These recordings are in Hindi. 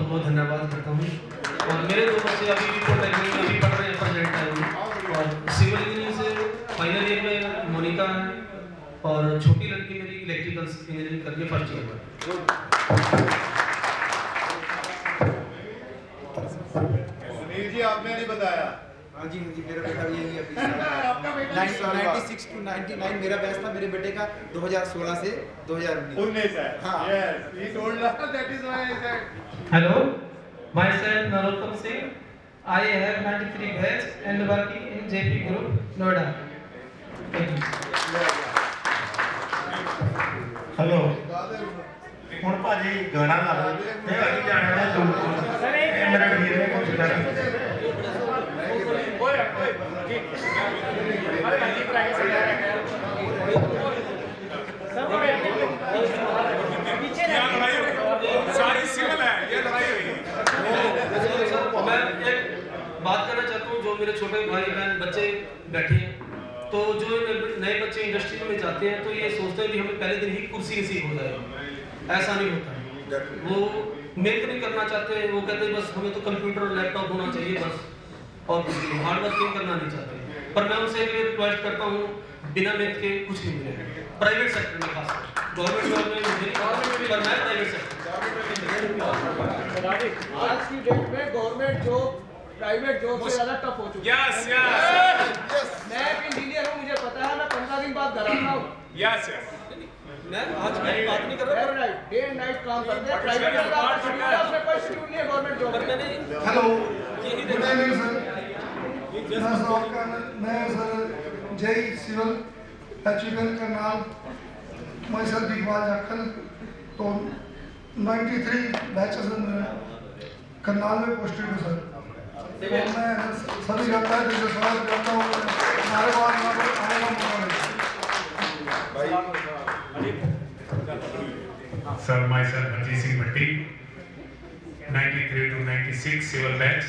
बहुत धन्यवाद करता हूँ। और मेरे 2 बच्चे अभी पॉलिटेक्निक में अभी पढ़ रहे हैं प्रेजेंट टाइम में, और सिविल इंजीनियरिंग से फाइनल ईयर में मोनिका है, और छोटी लड़की मेरी इलेक्ट्रिकल इंजीनियरिंग करके फर्स्ट ईयर में। सुनील जी आपने नहीं बताया। हाँ जी मेरा बेटा यही है 96 to 99 मेरा बैच था मेरे बेटे का 2016 से 2019 है। हाँ। Yes, he told us that is why I said. Hello, myself Narottam Singh. I have 93 batch and working in JP Group, Noida. Thank you. Hello ਹੁਣ ਭਾਜੀ ਗਾਣਾ ਲਾ ਲਓ ਤੇ ਅਸੀਂ ਜਾਣਾ ਹੈ ਦੂਰ ਇਹ ਮੇਰੇ ਵੀਰ ਨੇ ਕੁਝ ਕਰ सारी सिविल है ये लड़ाई हुई। मैं एक बात करना चाहता हूँ, जो मेरे छोटे भाई बहन बच्चे बैठे हैं, तो जो नए बच्चे इंडस्ट्री में जाते हैं तो ये सोचते हैं कि हमें पहले दिन ही कुर्सी नसीब हो जाएगी। ऐसा नहीं होता, वो मेहनत नहीं करना चाहते, वो कहते हैं बस हमें तो कंप्यूटर और लैपटॉप होना चाहिए बस, और हार्ड वर्किंग करना नहीं चाहते। पर मैं उनसे ये रिक्वेस्ट करता हूँ, बिना मेहनत के कुछ नहीं मिलेगा। प्राइवेट सेक्टर में खास गवर्नमेंट जॉब में मुझे नहीं, पर मैं प्राइवेट सेक्टर आज की डेट में गवर्नमेंट जॉब प्राइवेट जॉब से ज्यादा टफ हो चुकी है। यस यस मैं एक इंजीनियर हूँ, मुझे पता है, मैं 15 दिन बाद घर आता हूँ। यस मैं आज मेरी बात नहीं कर रहा, डे एंड नाइट काम करते हैं। प्राइवेट जॉब का शेड्यूल है, उसमें कोई शेड्यूल नहीं है गवर्नमेंट जॉब में। हेलो गुड इवनिंग सर, मैं सर जय सिविल एचुकेशन करनाल, मैं सर इकबाल जाखल, तो 93 बैचेस करनाल में पोस्टेड हूँ सर। तो मैं सभी करता है जैसे सवाल करता हूँ हमारे बाद आने का Sir, myself Ajit Singh Bhatti, 93 to 96 civil batch.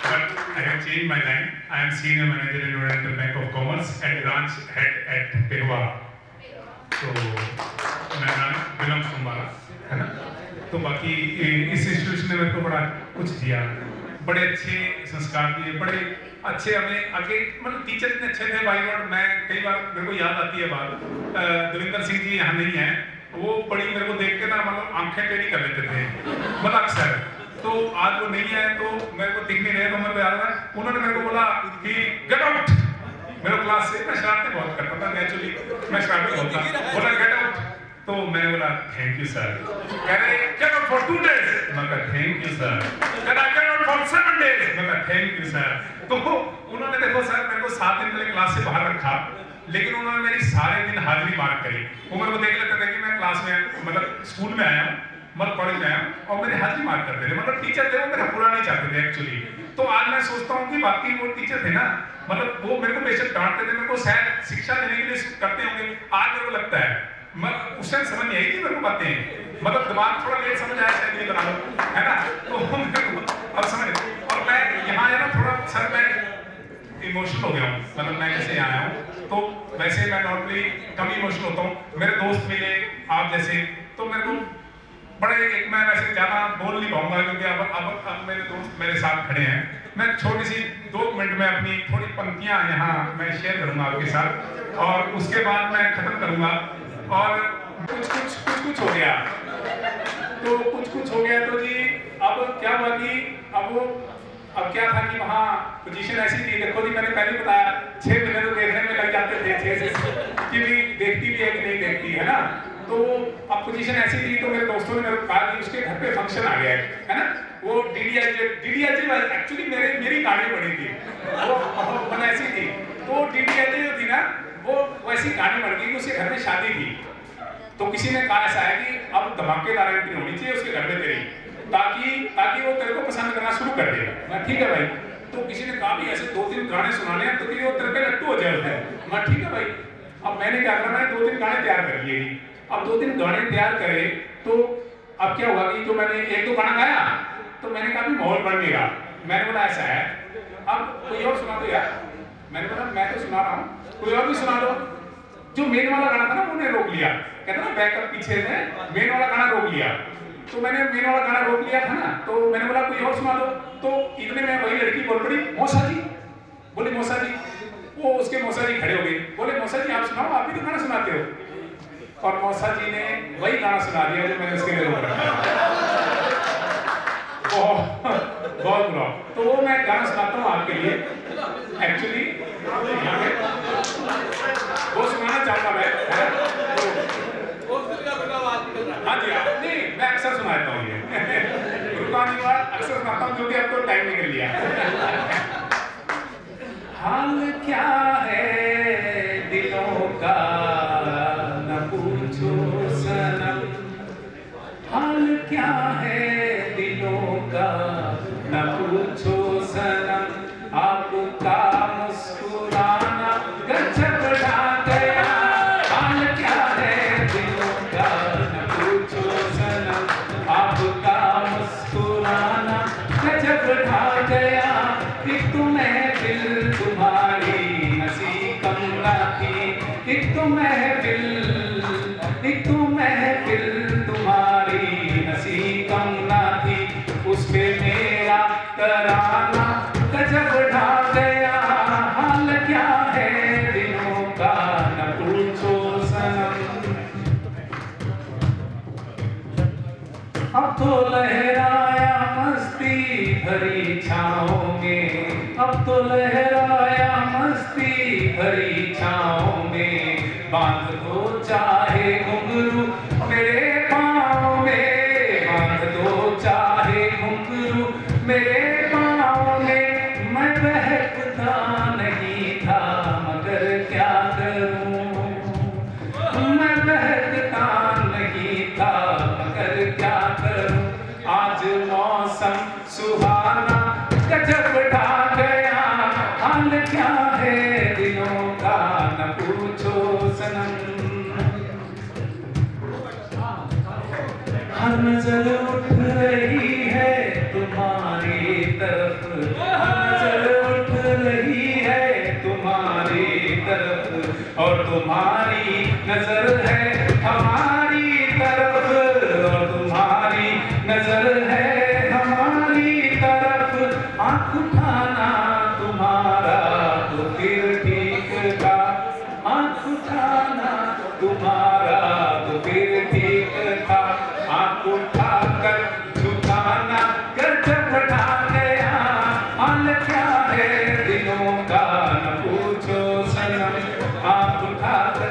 But I have changed my line. I am senior manager in Oriental Bank of Commerce and branch head at Perwa. तो मेरा नाम विलम सुम्बारा है ना। तो बाकी इस इंस्टीट्यूशन ने मेरे को बड़ा कुछ दिया, बड़े अच्छे संस्कार दिए, बड़े अच्छे हमें आगे, मतलब टीचर इतने अच्छे थे बाई गॉड। मैं कई बार मेरे को याद आती है बात, दविंदर सिंह जी यहाँ नहीं है, वो बड़ी मेरे को देख के ना मतलब आंखें टेढ़ी कर लेते थे, मतलब अक्सर। तो आज वो नहीं है तो मेरे को दिख नहीं रहे, तो मेरे को याद है उन्होंने मेरे को बोला कि गेट आउट। मेरे क्लास से मैं शरारतें बहुत करता था, नेचुरली मैं शरारती बहुत था, बोला गेट आउट। तो मैंने बोला थैंक यू सर। कह रहे गेट आउट फॉर 2 days, मैं कहा थैंक यू सर। कह रहा गेट आउट फॉर 7 days, मैं कहा थैंक यू सर। तो उन्होंने देखो सर मेरे को 7 दिन पहले क्लास से बाहर रखा, लेकिन उन्होंने मेरी सारे दिन हाजिरी मार्क करी। वो मेरे को देख लेते थे कि मैं क्लास में मतलब स्कूल में आया हूँ, मतलब कॉलेज में आया हूँ, और मेरी हाजिरी मार्क करते थे। मतलब टीचर थे वो मेरा बुरा नहीं चाहते थे एक्चुअली। तो आज मैं सोचता हूँ कि बाकी वो टीचर थे ना, मतलब वो मेरे को बेशक डांटते थे, मेरे को शायद शिक्षा देने के लिए करते होंगे। आज मेरे को लगता है उस टाइम समझ नहीं आई थी मेरे को बातें, मतलब दिमाग थोड़ा लेट समझ आया शायद, ये बना लो है ना। तो मेरे को अब समझ, और मैं यहाँ आया ना थोड़ा सर मैं इमोशनल हो गया हूँ, मतलब मैं जैसे आया हूँ तो वैसे मैं नॉर्मली कम इमोशनल होता हूँ। मेरे दोस्त मिले आप जैसे, तो मेरे को बड़े एक, मैं वैसे ज़्यादा बोल नहीं पाऊंगा क्योंकि अब मेरे दोस्त मेरे साथ खड़े हैं। मैं छोटी सी 2 मिनट में अपनी थोड़ी पंक्तियाँ यहाँ मैं शेयर करूँगा आपके साथ, और उसके बाद मैं ख़त्म करूँगा। और कुछ हो गया, तो कुछ हो गया तो जी अब क्या हुआ कि अब क्या था कि वहाँ पोजीशन ऐसी थी, देखो जी मैंने पहले बताया 6 महीने तो देखने में लग जाते थे, 6 से कि भी देखती भी है कि नहीं देखती है ना। तो अब पोजीशन ऐसी थी, तो मेरे दोस्तों ने मेरे को कहा कि उसके घर पे फंक्शन आ गया है ना। वो डीडीएच एक्चुअली मेरी गाड़ी पड़ी थी, वो ऐसी थी, तो डीडीएच जो थी ना वो वैसी गाड़ी पड़ गई कि उसके घर में शादी थी। तो किसी ने कहा ऐसा है कि अब धमाकेदार एंट्री होनी चाहिए उसके घर में तेरी, ताकि वो तेरे को पसंद करना शुरू कर देगा। मैं ठीक है भाई। तो किसी ने कहा भी ऐसे 2-3 गाने सुनाने हैं तो कि वो तेरे पे लट्टू हो जाए उसमें। मैं ठीक है भाई। अब मैंने क्या करना है, 2-3 गाने तैयार कर लिए। अब 2-3 गाने तैयार करे तो अब क्या हुआ कि जो मैंने 1-2 गाना गाया तो मैंने कहा भी माहौल बन गया। मैंने बोला ऐसा है अब कोई और सुना दो यार। मैंने बोला मैं तो सुना रहा हूँ, कोई और भी सुना दो। जो मेन वाला गाना था ना उन्हें रोक लिया। कहते ना बैकअप पीछे में मेन वाला गाना रोक लिया, तो मैंने मेन वाला गाना रोक लिया था ना, तो मैंने बोला कोई और सुना दो, तो इतने में वही लड़की बोल पड़ी मौसा जी, बोले मौसा जी, वो उसके मौसा जी खड़े हो गए, बोले मौसा जी आप सुनाओ, आप भी तो गाना सुनाते हो, और मौसा जी ने वही गाना सुना दिया जो मैंने उसके लिए रोक रखा। बहुत बुरा। तो वो मैं गाना सुनाता हूँ आपके लिए, एक्चुअली वो सुनाना चाहता मैं, हाँ जी हाँ, नहीं मैं अक्सर सुनाता हूँ ये रुकानी बात अक्सर सुनाता हूँ, क्योंकि अब तो टाइम निकल लिया। हाल क्या है दिलों का न पूछो सनम, हाल क्या है दिलों का न पूछो सनम, आपका मुस्कुराना गजब ढा गया, हाल क्या है दिलों का न पूछो सनम, आपका मुस्कुराना गजब ढा गया, एक तो महफिल तुम्हारी हंसी कम ना थी, एक तो महफिल तुम्हारी हंसी कम ना थी, उस पे मेरा तराना गजब ढा गया, हाल क्या है दिलों का न पूछो सनम, अब तो लहराया मस्ती भरी छाँव में, अब तो लहराया मस्ती भरी छाँव में, बांध दो चाहे घुंघरू मेरे पाँव में, बांध दो चाहे घुंघरू मेरे पाँव में, मैं बहकता नहीं था मगर क्या करूं, मैं बहकता नहीं था मगर क्या करूं, आज मौसम सुहाना गजब ढा गया, हाल क्या है दिलों का न पूछो सनम, हर नजर उठ रही है तुम्हारी तरफ, हर नजर उठ रही है तुम्हारी तरफ, और तुम्हारी नजर है हमारी तरफ, और तुम्हारी नजर है हमारी तरफ, आँख उठाना तुम्हारा तो फिर ठीक था, आँख उठाना तुम्हारा तो फिर ठीक था, आँख उठाकर झुकाना गजब ढा गया, हाल क्या है दिलों का न पूछो सनम, आँख उठाकर।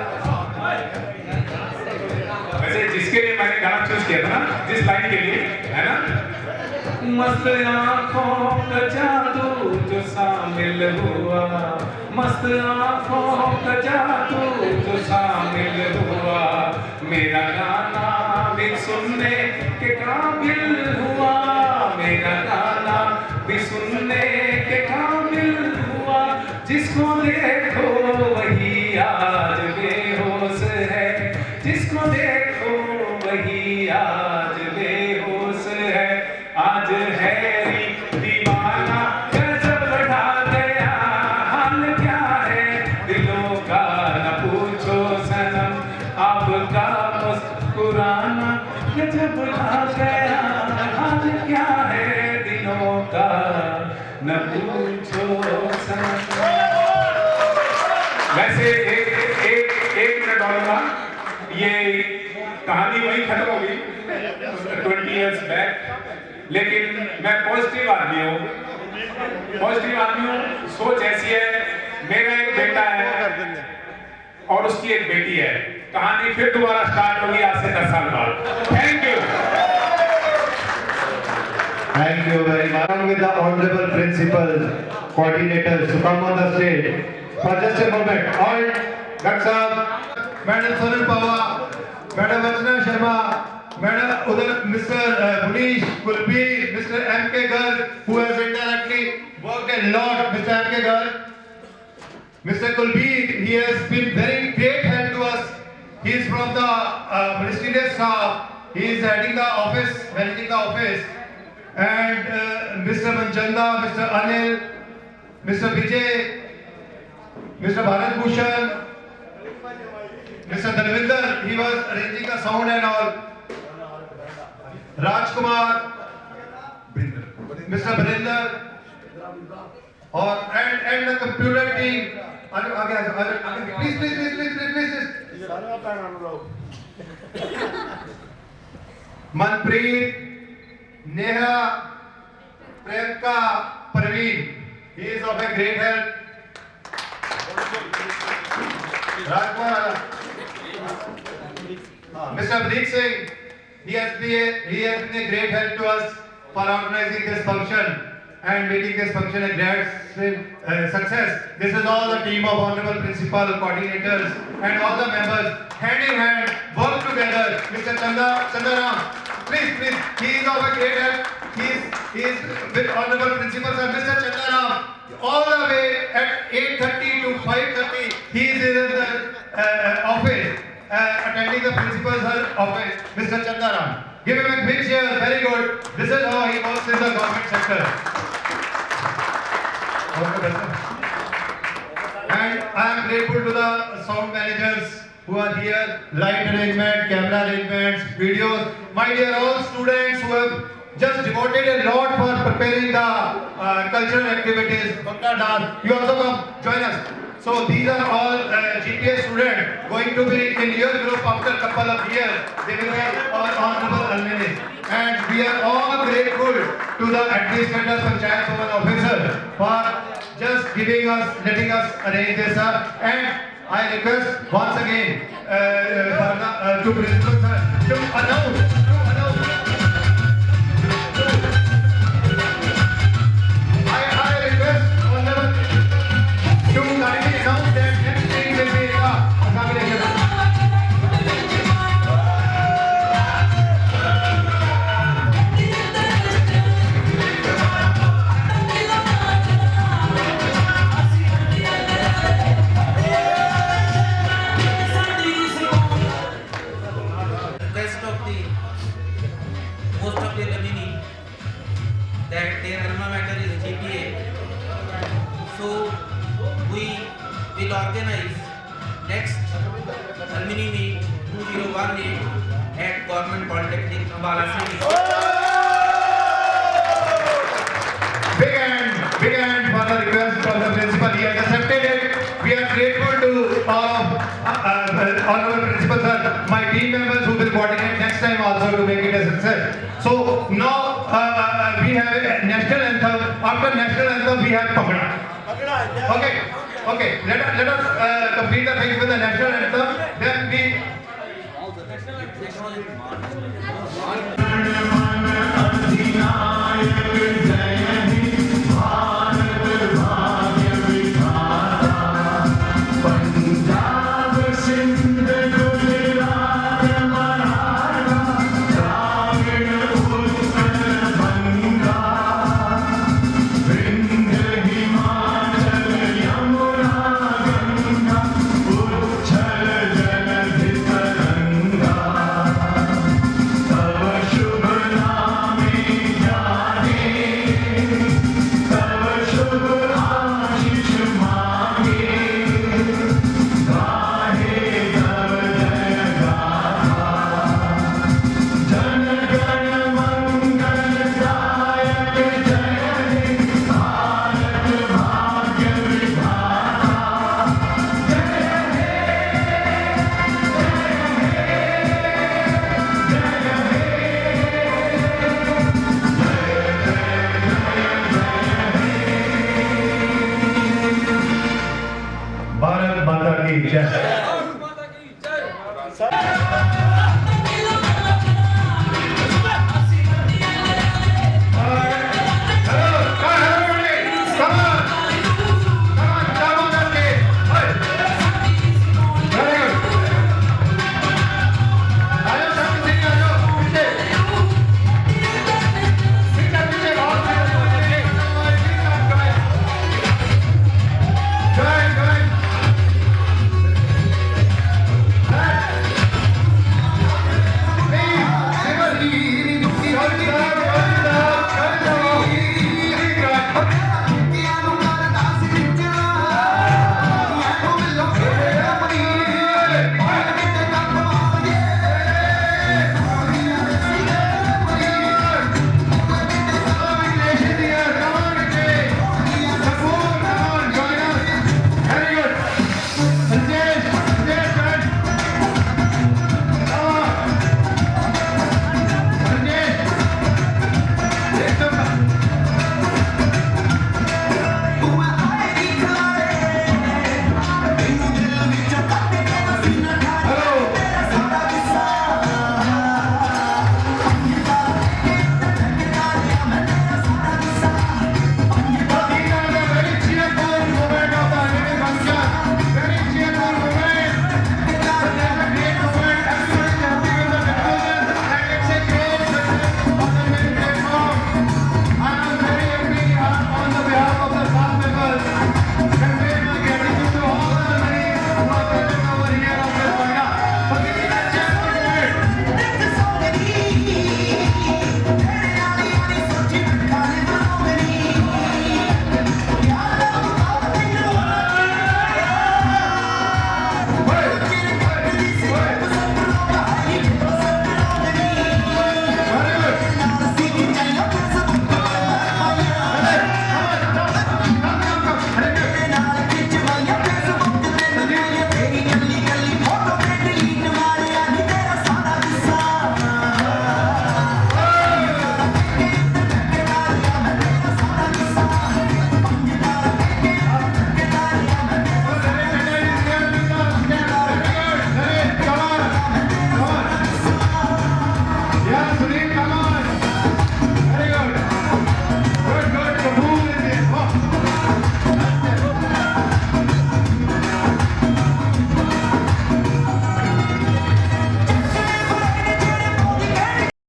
वैसे जिसके लिए मैंने गाना चूज किया था ना, जिस लाइन के लिए, है ना, मस्त आँखों का जादू जो शामिल हुआ, मस्त आँखों का जादू जो शामिल हुआ, मेरा गाना भी सुनने के काबिल हुआ, मेरा गाना भी सुनने के काबिल हुआ, जिसको देखो वही आज बेहोश है, जिसको देखो वही आज बेहोश है, आज हैरी दीवाना गजब ढा गया, हाल क्या है दिलों का न पूछो सनम, आपका मुस्कुराना गजब ढा गया, हाल क्या है दिलों का न पूछो सनम। वैसे एक मिनट और था, ये कहानी वही खत्म हो गई 20 years बैक, लेकिन मैं पॉजिटिव आदमी हूँ, सोच ऐसी है, मेरा एक बेटा है और उसकी एक बेटी है, कहानी फिर दोबारा स्टार्ट होगी आज से 10 साल बाद। Thank you. Thank you very much. Along with the honorable principal coordinators to come on the stage for just a moment. All Dr. Madam Sonal Pawar, Madam Archana Sharma, Madam Udar, Mr. Munish Kulbir, Mr. M.K. Garg, who has indirectly worked a lot. Mr. M.K. Garg, Mr. Kulbir, he has been very great help to us. He is from the ministerial staff. He is heading the office, managing the office. And Mr. Manchanda, Mr. Anil, Mr. Vijay, Mr. Bharat Bhushan, Mr. Dalvinder, he was arranging the sound and all. Rajkumar, Mr. Barinder, and the computer team. Please. Manpreet, Neha, Priyanka, Praveen. He is of a great help. Rajkumar, Mr. Abhijit Singh, he has been a great help to us for organizing this function and making this function a great success. This is all the team of honorable principal, coordinators and all the members hand in hand work together. Mr. Chandaram, please, he is of a great help. He is with honorable principal sir, Mr. Chandaram. All the way at 8:30 to 5:30, he is in the office attending the principal's office, Mr. Chandaram. Give him a big cheer, very good. This is how he works in the government sector. And I am grateful to the sound managers who are here, light arrangement, camera arrangements, videos. My dear all students who have just devoted a lot for preparing the cultural activities, Bhangra dance. You also come, join us. So these are all GPS students going to be in your group after a couple of years. They will be our honorable alumni. And we are all grateful to the administrators, Panchayat Bhavan officers for just giving us, letting us arrange this. And I request once again to principal sir to announce. I request honorable to kindly announce that next meeting will be examination. Request of the most of the alumni that their alma mater is GPA. So we will organize next alumni meet 2018 at Government Polytechnic Ambala City. Big hand for the request of the principal. He has accepted it. We are grateful to honorable principal sir, my team members who will coordinate next time also to make it a success. So now we have a national anthem. After national anthem we have Bhangra. Okay. Let us complete the thing with the national anthem. Then we. National